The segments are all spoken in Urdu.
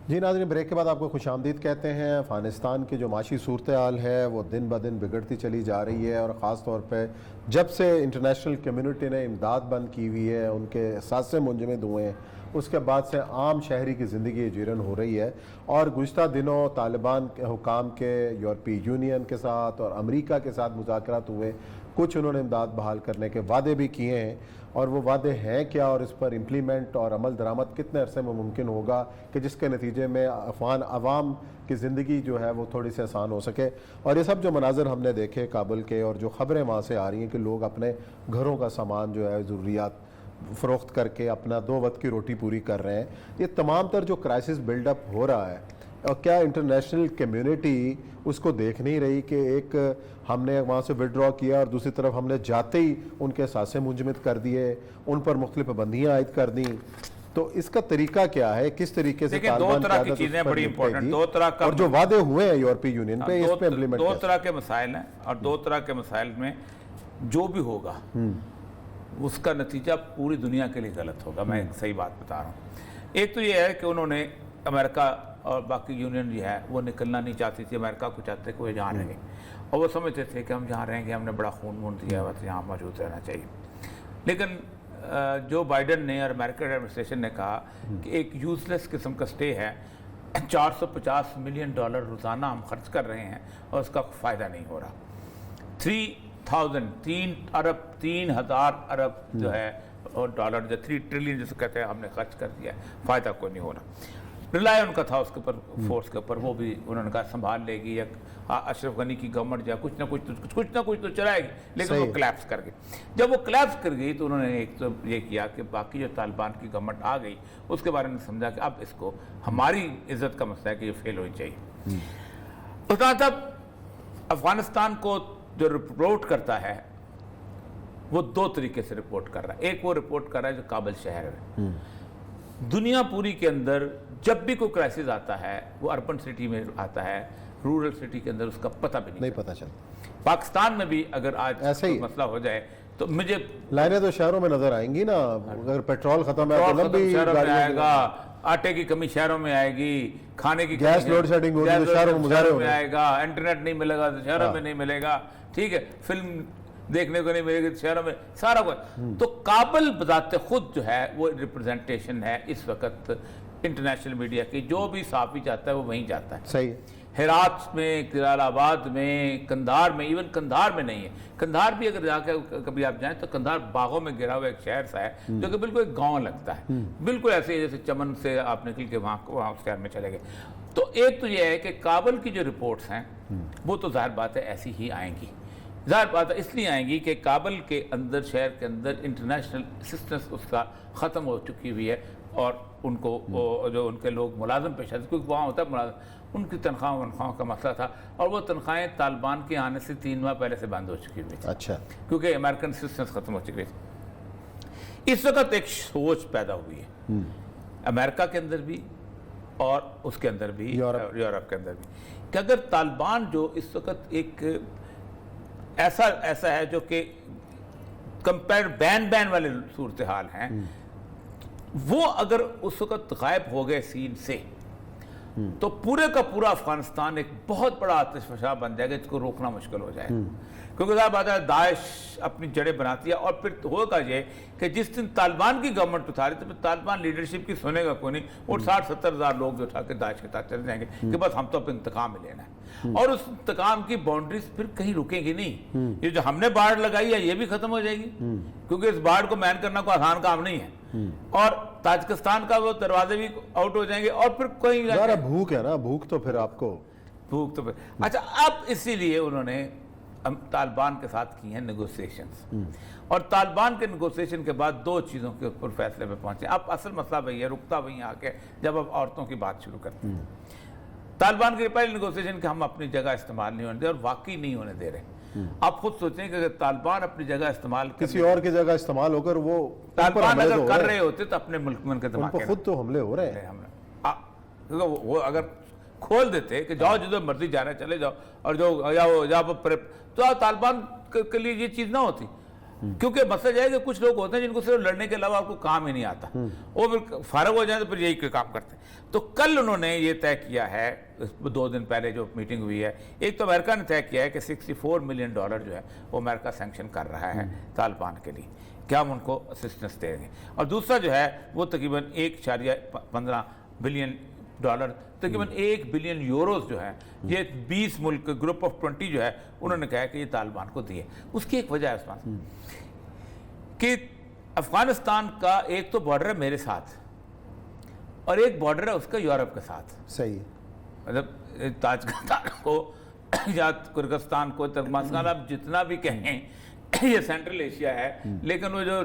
جی ناظرین، بریک کے بعد آپ کو خوش آمدید کہتے ہیں۔ افغانستان کی جو معاشی صورتحال ہے وہ دن بدن بگڑتی چلی جا رہی ہے، اور خاص طور پہ جب سے انٹرنیشنل کمیونٹی نے امداد بند کی ہوئی ہے، ان کے احساس منجمد ہوئے ہیں، اس کے بعد سے عام شہری کی زندگی جیرن ہو رہی ہے۔ اور گزشتہ دنوں طالبان کے حکام کے یورپی یونین کے ساتھ اور امریکہ کے ساتھ مذاکرات ہوئے، کچھ انہوں نے امداد بحال کرنے کے وعدے بھی کیے ہیں، اور وہ وعدے ہیں کیا اور اس پر امپلیمنٹ اور عمل درآمد کتنے عرصے میں ممکن ہوگا کہ جس کے نتیجے میں افغان عوام کی زندگی جو ہے وہ تھوڑی سی آسان ہو سکے۔ اور یہ سب جو مناظر ہم نے دیکھے کابل کے، اور جو خبریں وہاں سے آ رہی ہیں کہ لوگ اپنے گھروں کا سامان جو ہے ضروریات فروخت کر کے اپنا 2 وقت کی روٹی پوری کر رہے ہیں، یہ تمام تر جو کرائسس بلڈ اپ ہو رہا ہے، اور کیا انٹرنیشنل کمیونٹی اس کو دیکھ نہیں رہی کہ ایک ہم نے وہاں سے وڈرا کیا اور دوسری طرف ہم نے جاتے ہی ان کے اثاثے منجمد کر دیے، ان پر مختلف پابندیاں عائد کر دیں، تو اس کا طریقہ کیا ہے؟ کس طریقے سے دو طرح کی چیزیں بڑی امپورٹنٹ، دو طرح کا، اور جو وعدے ہوئے ہیں یورپی یونین پہ اس پہ امپلیمنٹ دو طرح کے مسائل ہیں، اور دو طرح کے مسائل میں جو بھی ہوگا اس کا نتیجہ پوری دنیا کے لیے غلط ہوگا۔ میں ایک صحیح بات بتا رہا ہوں۔ ایک تو یہ ہے کہ انہوں نے امریکہ اور باقی یونین جو ہے وہ نکلنا نہیں چاہتی تھی، امریکہ کو چاہتے کہ وہ جہاں رہیں، اور وہ سمجھتے تھے کہ ہم جہاں رہیں گے ہم نے بڑا خون دیا ہے، بس یہاں موجود رہنا چاہیے۔ لیکن جو بائیڈن نے اور امریکن ایڈمنسٹریشن نے کہا کہ ایک یوز لیس قسم کا سٹے ہے، $450 ملین روزانہ ہم خرچ کر رہے ہیں اور اس کا فائدہ نہیں ہو رہا۔ 3,000 ارب جو ہے اور ڈالر، جو 3 ٹریلین جسے کہتے ہیں، ہم نے خرچ کر دیا ہے، فائدہ کوئی نہیں ہو رہا۔ رلائے ان کا تھا اس کے اوپر، فورس کے اوپر، وہ بھی انہوں نے کہا سنبھال لے گی، یا اشرف غنی کی گورنمنٹ جو ہے کچھ نہ کچھ تو چلائے گی، لیکن وہ کلیپس کر گئی۔ جب وہ کلیپس کر گئی تو انہوں نے ایک تو یہ کیا کہ باقی جو طالبان کی گورنمنٹ آ گئی اس کے بارے میں سمجھا کہ اب اس کو ہماری عزت کا مسئلہ ہے کہ یہ فیل ہونی چاہیے۔ اس کا مطلب افغانستان کو جو رپورٹ کرتا ہے وہ 2 طریقے سے رپورٹ کر رہا ہے۔ ایک وہ رپورٹ کر رہا ہے جو کابل شہر ہے۔ دنیا پوری کے اندر جب بھی کوئی کرائسس آتا ہے وہ اربن سٹی میں آتا ہے، رورل سٹی کے اندر اس کا پتہ بھی نہیں پتہ چلتا۔ پاکستان میں بھی اگر آج کوئی مسئلہ ہو جائے تو مجھے لائنیں تو شہروں میں نظر آئیں گی نا، اگر پیٹرول ختم ہے تو لمبی شہروں میں آئے گا، آٹے کی کمی شہروں میں آئے گی، کھانے کی گیس لوڈ شیڈنگ ہوگی تو شہروں میں آئے گا، انٹرنیٹ نہیں ملے گا تو شہروں میں نہیں ملے گا، ٹھیک ہے، فلم دیکھنے کو نہیں ملے گی شہروں میں، سارا کچھ۔ تو کابل بذات خود جو ہے وہ ریپرزنٹیشن ہے اس وقت انٹرنیشنل میڈیا کی، جو بھی صحافی جاتا ہے وہ وہیں جاتا ہے۔ صحیح ہے۔ ہرات میں، جلال آباد میں، کندھار میں، ایون کندھار میں نہیں ہے، کندھار بھی اگر جا کے کبھی آپ جائیں تو کندھار باغوں میں گرا ہوا ایک شہر سا ہے جو کہ بالکل ایک گاؤں لگتا ہے، بالکل ایسے جیسے چمن سے آپ نکل کے وہاں اس شہر میں چلے گئے۔ تو ایک تو یہ ہے کہ کابل کی جو رپورٹس ہیں وہ تو ظاہر بات ہے ایسی ہی آئیں گی، ظاہر بات ہے اس لیے آئیں گی کہ کابل کے اندر، شہر کے اندر انٹرنیشنل اسسٹنس اس کا ختم ہو چکی ہوئی ہے، اور ان کو جو ان کے لوگ ملازم پیشہ تھے، کیونکہ وہاں ہوتا ہے ملازم، ان کی تنخواہوں کا مسئلہ تھا، اور وہ تنخواہیں طالبان کے آنے سے 3 ماہ پہلے سے بند ہو چکی ہوئی تھی، اچھا، کیونکہ امریکن اسسٹنس ختم ہو چکی تھی۔ اس وقت ایک سوچ پیدا ہوئی ہے امریکہ کے اندر بھی اور اس کے اندر بھی، یورپ کے اندر بھی، کہ اگر طالبان جو اس وقت ایک ایسا ہے جو کہ کمپیئر بین والے صورتحال ہیں، وہ اگر اس وقت غائب ہو گئے سین سے تو پورے کا پورا افغانستان ایک بہت بڑا آتش فشاں بن جائے گا، جس کو روکنا مشکل ہو جائے گا، کیونکہ ظاہر بات ہے داعش اپنی جڑیں بناتی ہے، اور پھر ہوگا یہ کہ جس دن طالبان کی گورنمنٹ اتاری تو پھر طالبان لیڈرشپ کی سنے گا کوئی نہیں، اور 60-70 ہزار لوگ جو اٹھا کے داعش کے ساتھ چلے جائیں گے کہ بس ہم تو اپنے انتقام ہی لینا ہے، اور اس انتقام کی باؤنڈریز پھر کہیں رکیں گی نہیں۔ یہ جو ہم نے باڑ لگائی ہے یہ بھی ختم ہو جائے گی، کیونکہ اس باڑ کو مین کرنا کوئی آسان کام نہیں ہے، اور تاجکستان کا وہ دروازے بھی آؤٹ ہو جائیں گے، اور پھر کوئی بھوک ہے نا، بھوک تو پھر آپ کو بھوک تو پھر اچھا۔ اب اسی لیے انہوں نے طالبان کے ساتھ کی ہیں نیگوسیشنز، اور طالبان کے نیگوسیشن کے بعد 2 چیزوں کے اوپر فیصلے پہ پہنچے۔ اب اصل مسئلہ وہی ہے، رکتا وہی آ کے جب اب عورتوں کی بات شروع کرتے ہیں۔ طالبان کے پہلے نیگوسیشن کہ ہم اپنی جگہ استعمال نہیں ہونے دے، اور واقعی نہیں ہونے دے رہے۔ آپ خود سوچیں کہ اگر طالبان اپنی جگہ استعمال کسی اور کی جگہ استعمال ہو کر وہ طالبان اگر کر رہے ہوتے تو اپنے ملک میں ان کے دماغ میں خود تو حملے ہو رہے ہیں، کیونکہ وہ اگر کھول دیتے کہ جاؤ جدھر مرضی جانا چلے جاؤ، اور جو تو طالبان کے لیے یہ چیز نہ ہوتی۔ کیونکہ مسئلہ یہ ہے کہ کچھ لوگ ہوتے ہیں جن کو صرف لڑنے کے علاوہ آپ کو کام ہی نہیں آتا، وہ پھر فارغ ہو جائیں تو پھر یہی کام کرتے ہیں۔ تو کل انہوں نے یہ طے کیا ہے، 2 دن پہلے جو میٹنگ ہوئی ہے، ایک تو امریکہ نے طے کیا ہے کہ $64 ملین جو ہے وہ امریکہ سینکشن کر رہا ہے طالبان کے لیے، کیا ہم ان کو اسسٹنس دیں گے، اور دوسرا جو ہے وہ تقریباً $1.15 بلین، تقریباً 1 بلین یوروز جو ہے یہ 20 ملک گروپ آف 20 جو ہے انہوں نے کہا کہ یہ طالبان کو دیے۔ اس کی ایک وجہ ہے عثمان کہ افغانستان کا ایک تو بارڈر ہے میرے ساتھ اور ایک بارڈر ہے اس کا یورپ کے ساتھ، صحیح، مطلب تاجکستان کو یا کرغستان کو، ترکمانستان، آپ جتنا بھی کہیں یہ سینٹرل ایشیا ہے، لیکن وہ جو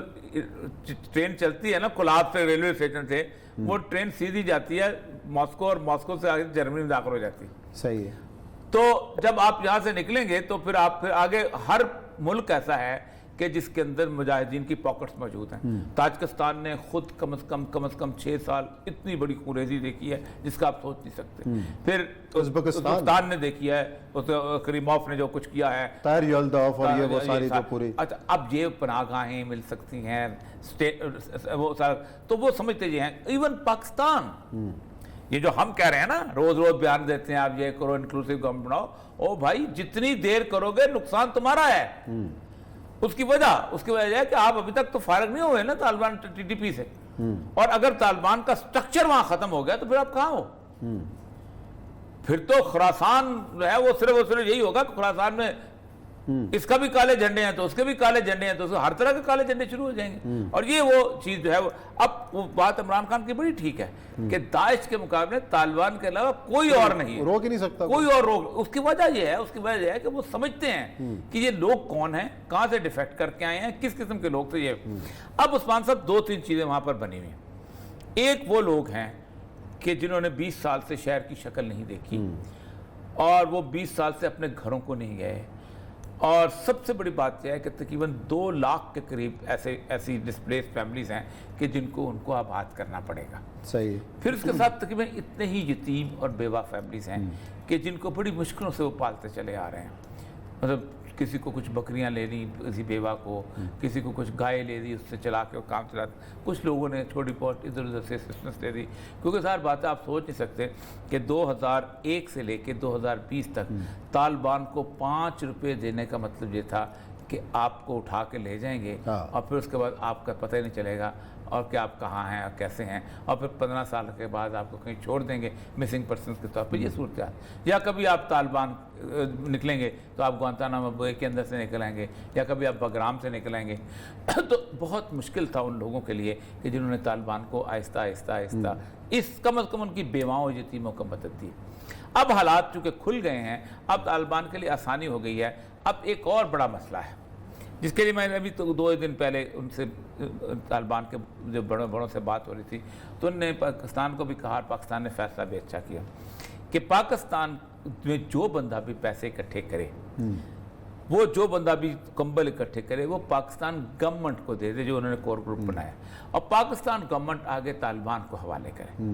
ٹرین چلتی ہے نا کولاب سے ریلوے اسٹیشن سے، وہ ٹرین سیدھی جاتی ہے ماسکو، اور ماسکو سے آگے جرمنی میں داخل ہو جاتی ہے۔ صحیح ہے۔ تو جب آپ یہاں سے نکلیں گے تو پھر آپ پھر آگے ہر ملک ایسا ہے کہ جس کے اندر مجاہدین کی پاکٹس موجود ہیں۔ تاجکستان نے خود کم از کم 6 سال اتنی بڑی خوریزی دیکھی ہے جس کا آپ سوچ نہیں سکتے۔ پھر ازبکستان نے دیکھی ہے، کریموف نے جو کچھ کیا ہے، طاہر یلداف اور یہ وہ ساری جو پوری، اچھا اب یہ پناہ گاہیں مل سکتی ہیں وہ سارا، تو وہ سمجھتے یہ ہیں۔ ایون پاکستان، یہ جو ہم کہہ رہے ہیں نا روز بیان دیتے ہیں آپ یہ کرو انکلوسیو گورنمنٹ بناؤ، او بھائی جتنی دیر کرو گے نقصان تمہارا ہے۔ اس کی وجہ ہے کہ آپ ابھی تک تو فارغ نہیں ہوئے نا طالبان ٹی ٹی پی سے، اور اگر طالبان کا سٹرکچر وہاں ختم ہو گیا تو پھر آپ کہاں ہو؟ پھر تو خراسان جو ہے وہ صرف یہی ہوگا کہ خراسان میں اس کا بھی کالے جھنڈے ہیں تو اس کے بھی کالے جھنڈے ہیں، تو ہر طرح کے کالے جھنڈے شروع ہو جائیں گے۔ اور یہ وہ چیز جو ہے اب وہ بات عمران خان کی بڑی ٹھیک ہے کہ داعش کے مقابلے طالبان کے علاوہ کوئی اور نہیں ہے، روک ہی نہیں سکتا کوئی اور روک۔ اس کی وجہ یہ ہے کہ وہ سمجھتے ہیں کہ یہ لوگ کون ہیں، کہاں سے ڈیفیکٹ کر کے آئے ہیں، کس قسم کے لوگ تھے یہ۔ اب عثمان صاحب 2-3 چیزیں وہاں پر بنی ہوئی ہیں۔ ایک وہ لوگ ہیں کہ جنہوں نے 20 سال سے شہر کی شکل نہیں دیکھی، اور وہ 20 سال سے اپنے گھروں کو نہیں گئے، اور سب سے بڑی بات یہ ہے کہ تقریباً 2 لاکھ کے قریب ایسی ڈسپلیس فیملیز ہیں کہ جن کو ان کو آباد کرنا پڑے گا۔ صحیح۔ پھر اس کے ساتھ تقریباً اتنے ہی یتیم اور بیوہ فیملیز ہیں کہ جن کو بڑی مشکلوں سے وہ پالتے چلے آ رہے ہیں، مطلب کسی کو کچھ بکریاں لے لی کسی بیوہ کو، کسی کو کچھ گائے لے دی، اس سے چلا کے وہ کام چلاتے، کچھ لوگوں نے چھوٹی بہت ادھر ادھر سے اسسٹنس دے دی، کیونکہ ساری بات ہے آپ سوچ نہیں سکتے کہ 2001 سے لے کے 2020 تک طالبان کو $5 دینے کا مطلب یہ تھا کہ آپ کو اٹھا کے لے جائیں گے اور پھر اس کے بعد آپ کا پتہ ہی نہیں چلے گا اور کہ آپ کہاں ہیں اور کیسے ہیں، اور پھر 15 سال کے بعد آپ کو کہیں چھوڑ دیں گے مسنگ پرسنس کے طور پہ۔ یہ صورتحال، یا کبھی آپ طالبان نکلیں گے تو آپ گوانتانامو بے کے اندر سے نکلیں گے، یا کبھی آپ بگرام سے نکلیں گے۔ تو بہت مشکل تھا ان لوگوں کے لیے کہ جنہوں نے طالبان کو آہستہ آہستہ کم از کم ان کی بیواؤں اور یتیموں کو مدد دی۔ اب حالات چونکہ کھل گئے ہیں، اب طالبان کے لیے آسانی ہو گئی ہے۔ اب ایک اور بڑا مسئلہ ہے جس کے لیے میں نے ابھی تو 2 دن پہلے ان سے طالبان کے جو بڑوں سے بات ہو رہی تھی، تو انہوں نے پاکستان کو بھی کہا، اور پاکستان نے فیصلہ بھی اچھا کیا کہ پاکستان میں جو بندہ بھی پیسے اکٹھے کرے، وہ جو بندہ بھی کمبل اکٹھے کرے، وہ پاکستان گورنمنٹ کو دے دے جو انہوں نے کور گروپ بنایا، اور پاکستان گورنمنٹ آگے طالبان کو حوالے کرے۔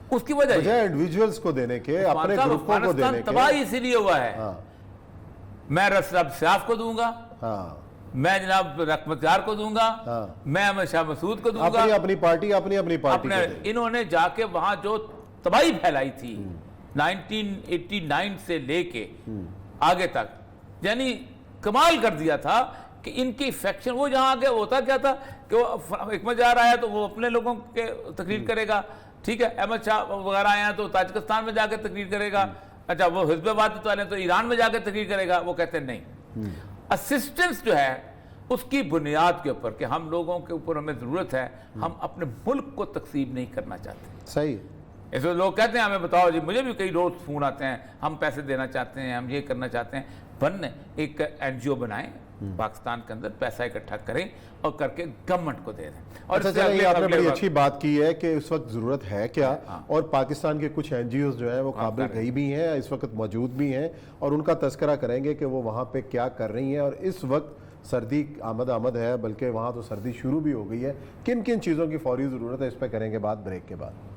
اس کی وجہ انڈیویجولز کو دینے کے، اپنے گروپوں کو دینے کے، تباہی اسی لیے ہوا ہے۔ میں رسلب سیاف کو دوں گا، میں جناب رحمت یار کو دوں گا، میں احمد شاہ مسعود کو دوں گا، اپنی پارٹی انہوں نے جا کے وہاں جو تباہی پھیلائی تھی 1989 سے لے کے آگے تک، یعنی کمال کر دیا تھا کہ ان کی فیکشن، وہ جہاں آگے ہوتا کیا تھا کہ وہ حکمت جار آیا تو وہ اپنے لوگوں کے تقریر کرے گا، ٹھیک ہے، احمد شاہ وغیرہ آیا تو تاجکستان میں جا کے تقریر کرے گا، اچھا وہ حزب وحدت والے تو ایران میں جا کے تقریر کرے گا۔ وہ کہتے ہیں نہیں، اسسٹنس جو ہے اس کی بنیاد کے اوپر کہ ہم لوگوں کے اوپر ہمیں ضرورت ہے، ہم اپنے ملک کو تقسیم نہیں کرنا چاہتے۔ صحیح۔ ایسے لوگ کہتے ہیں ہمیں بتاؤ جی، مجھے بھی کئی روز فون آتے ہیں، ہم پیسے دینا چاہتے ہیں، ہم یہ کرنا چاہتے ہیں۔ ایک NGO بنائیں پاکستان کے اندر، پیسہ اکٹھا کریں اور کر کے گورنمنٹ کو دے دیں۔ اور یہ آپ نے بڑی اچھی بات کی ہے کہ اس وقت ضرورت ہے کیا، اور پاکستان کے کچھ NGOs جو ہیں وہ قابل گئی بھی ہیں، اس وقت موجود بھی ہیں، اور ان کا تذکرہ کریں گے کہ وہ وہاں پہ کیا کر رہی ہیں۔ اور اس وقت سردی آمد ہے، بلکہ وہاں تو سردی شروع بھی ہو گئی ہے، کن کن چیزوں کی فوری ضرورت ہے، اس پہ کریں گے بات بریک کے بعد۔